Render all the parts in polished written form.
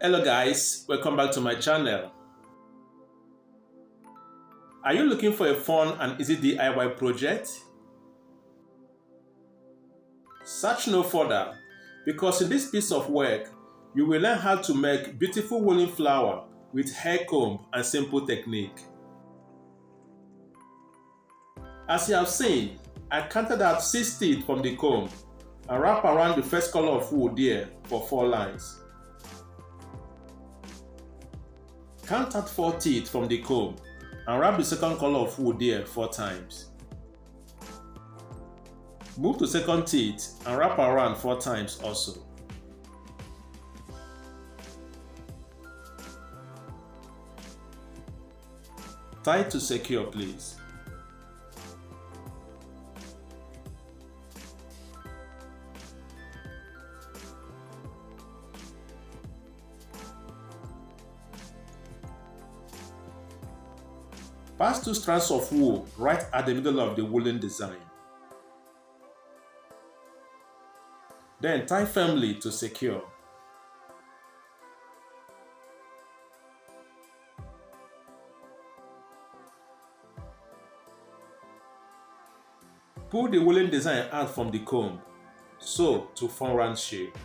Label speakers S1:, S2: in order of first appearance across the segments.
S1: Hello guys, welcome back to my channel. Are you looking for a fun and easy DIY project? Search no further, because in this piece of work, you will learn how to make beautiful woolen flower with hair comb and simple technique. As you have seen, I counted out 6 teeth from the comb and wrap around the first color of wool there for 4 lines. Count out 4 teeth from the comb and wrap the second color of wool there 4 times. Move to second teeth and wrap around 4 times also. Tie to secure, please. Pass 2 strands of wool right at the middle of the woolen design. Then tie firmly to secure. Pull the woolen design out from the comb, sew to form round shape.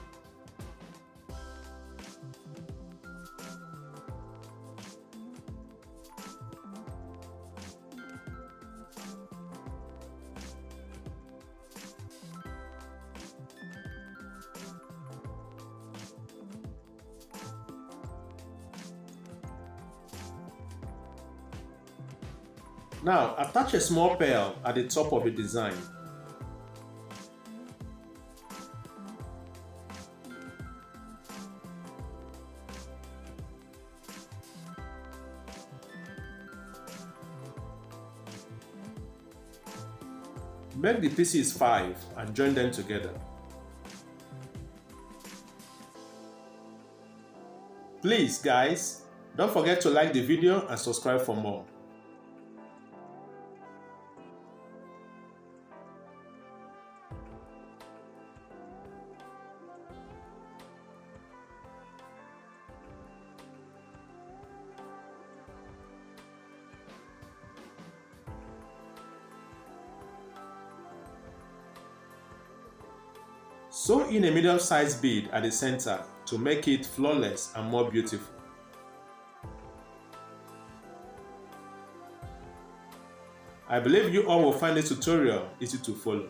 S1: Now attach a small pearl at the top of the design. Make the pieces 5 and join them together. Please guys, don't forget to like the video and subscribe for more. Sew in a medium-sized bead at the center to make it flawless and more beautiful. I believe you all will find this tutorial easy to follow.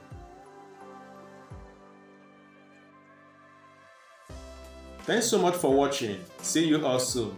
S1: Thanks so much for watching. See you all soon.